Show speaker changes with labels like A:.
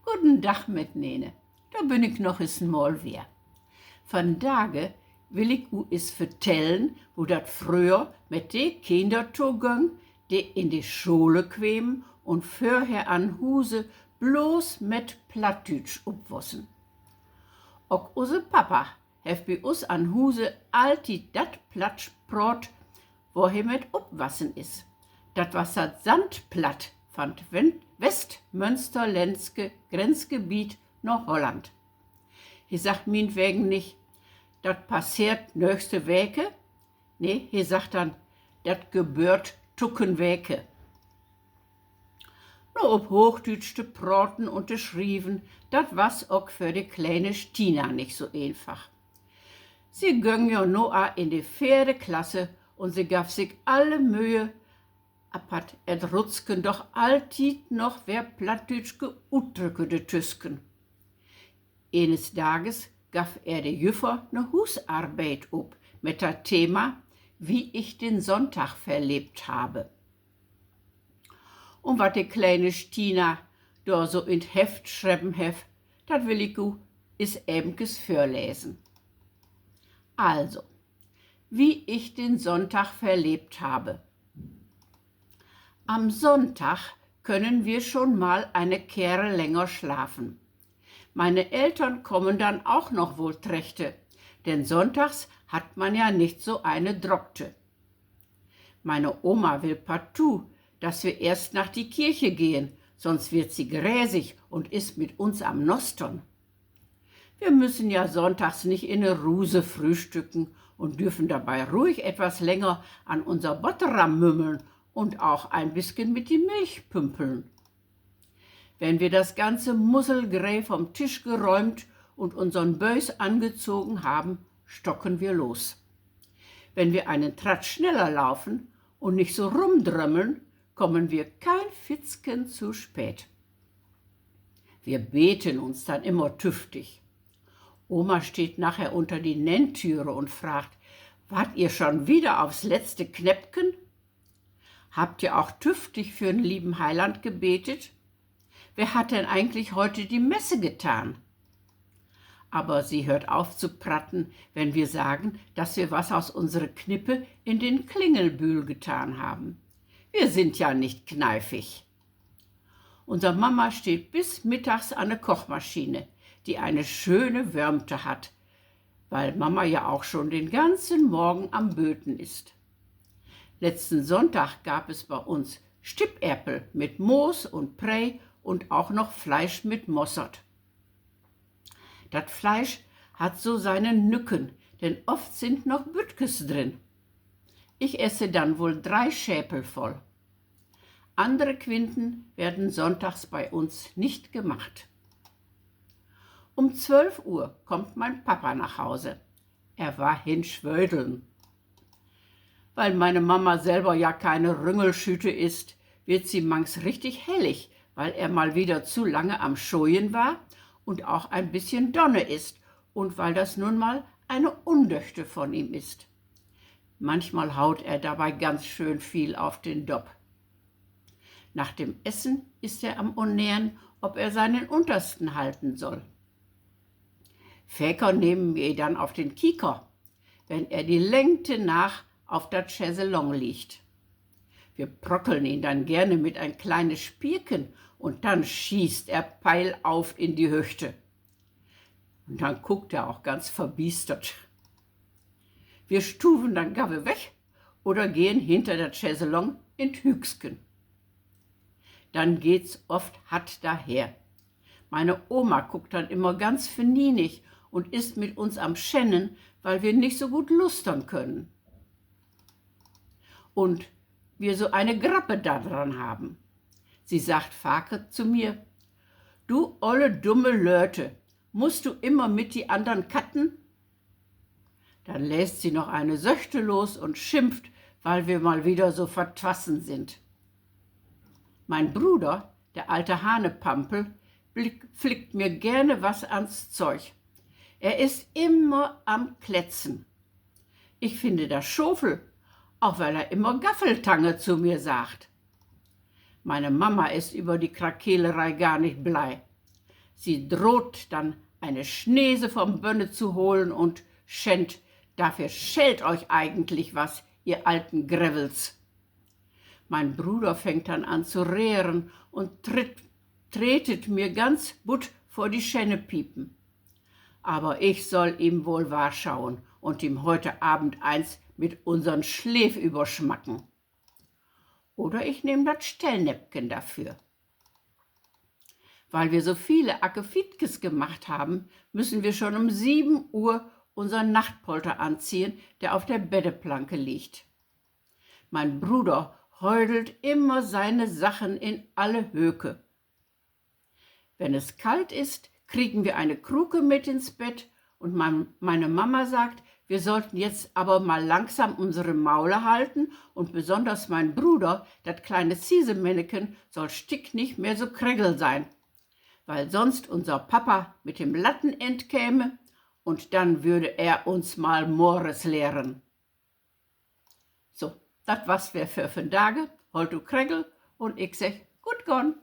A: Guten Dag met Nene, daar ben ik nog eens mal weer. Vandaag wil ik u eens vertellen, hoe dat früher met de Kinder toeging, die in de Schule kwamen und vorher an Huse bloß met Plattdeutsch opwassen. Ook onze papa heeft bij ons aan Huse altijd dat Plattbrot, wo hij met opwassen is. Dat was dat Zandplatt van het Westmünsterländske Grenzgebiet nach Holland. Hij sagt meinetwegen nicht, dat passiert nächste Weke. Nee, hij sagt dann, dat gebeurt tucken Weke. Nur op Hochdeutsch te praten und te schrijven, dat was ook für die kleine Stina nicht so einfach. Sie ging ja nur in die 4. Klasse und sie gab sich alle Mühe, aber et Rutzken doch altijd noch wer Plattdeutsch geutrücke de Tüsken. Eines Tages gab de Jüffer ne Husarbeit op mit das Thema, wie ich den Sonntag verlebt habe. Und was die kleine Stina da so in Heft schreiben hef, dat will ich u is ebenkes vorlesen. Also, wie ich den Sonntag verlebt habe. Am Sonntag können wir schon mal eine Kehre länger schlafen. Meine Eltern kommen dann auch noch wohl trächte, denn sonntags hat man ja nicht so eine Drockte. Meine Oma will partout, dass wir erst nach die Kirche gehen, sonst wird sie gräsig und ist mit uns am Nostern. Wir müssen ja sonntags nicht in eine Ruse frühstücken und dürfen dabei ruhig etwas länger an unser Botteram mümmeln und auch ein bisschen mit die Milch pümpeln. Wenn wir das ganze Musselgrä vom Tisch geräumt und unseren Böis angezogen haben, stocken wir los. Wenn wir einen Tratt schneller laufen und nicht so rumdrömmeln, kommen wir kein Fitzken zu spät. Wir beten uns dann immer tüftig. Oma steht nachher unter die Nenntüre und fragt, wart ihr schon wieder aufs letzte Knäppchen? Habt ihr auch tüftig für den lieben Heiland gebetet? Wer hat denn eigentlich heute die Messe getan? Aber sie hört auf zu pratten, wenn wir sagen, dass wir was aus unserer Knippe in den Klingelbühl getan haben. Wir sind ja nicht kneifig. Unsere Mama steht bis mittags an der Kochmaschine, die eine schöne Wärmte hat, weil Mama ja auch schon den ganzen Morgen am Böten ist. Letzten Sonntag gab es bei uns Stipperpel mit Moos und Prei und auch noch Fleisch mit Mossert. Das Fleisch hat so seine Nücken, denn oft sind noch Bütkes drin. Ich esse dann wohl 3 Schäpel voll. Andere Quinten werden sonntags bei uns nicht gemacht. Um 12 Uhr kommt mein Papa nach Hause. Er war hinschwödeln. Weil meine Mama selber ja keine Rüngelschüte ist, wird sie mangs richtig hellig, weil er mal wieder zu lange am Schojen war und auch ein bisschen Donne ist und weil das nun mal eine Undöchte von ihm ist. Manchmal haut er dabei ganz schön viel auf den Dopp. Nach dem Essen ist er am Onnähren, ob er seinen Untersten halten soll. Väker nehmen wir dann auf den Kieker, wenn er die Längte nach auf dat Chaiselong liegt. Wir brockeln ihn dann gerne mit ein kleines Spierken und dann schießt er Peil auf in die Hüfte. Und dann guckt er auch ganz verbiestert. Wir stufen dann gabe weg oder gehen hinter der Chaiselong in Hügsken. Dann geht's oft hart daher. Meine Oma guckt dann immer ganz vernienig und ist mit uns am Schennen, weil wir nicht so gut lustern können. Und wir so eine Grappe da dran haben. Sie sagt Vake zu mir, du olle dumme Lörte, musst du immer mit die anderen Katten? Dann lässt sie noch eine Söchte los und schimpft, weil wir mal wieder so vertwassen sind. Mein Bruder, der alte Hanepampel, flickt mir gerne was ans Zeug. Er ist immer am Klätzen. Ich finde das Schofel, auch weil er immer Gaffeltange zu mir sagt. Meine Mama ist über die Krakeelerei gar nicht blei. Sie droht dann eine Schnese vom Bönne zu holen und schänd, dafür schält euch eigentlich was, ihr alten Grevels. Mein Bruder fängt dann an zu rehren und tretet mir ganz butt vor die Schennepiepen. Aber ich soll ihm wohl wahrschauen und ihm heute Abend eins mit unseren Schläf überschmacken. Oder ich nehme das Stellnäpken dafür. Weil wir so viele Akefitkes gemacht haben, müssen wir schon um 7 Uhr unseren Nachtpolter anziehen, der auf der Betteplanke liegt. Mein Bruder heudelt immer seine Sachen in alle Höke. Wenn es kalt ist, kriegen wir eine Kruke mit ins Bett und meine Mama sagt, wir sollten jetzt aber mal langsam unsere Maule halten und besonders mein Bruder, das kleine Ziesemenneken, soll stick nicht mehr so kregel sein, weil sonst unser Papa mit dem Lattenend käme und dann würde er uns mal Mores lehren. So, das war's für 5 Tage, halt du Kregel und ich sag, gut gone.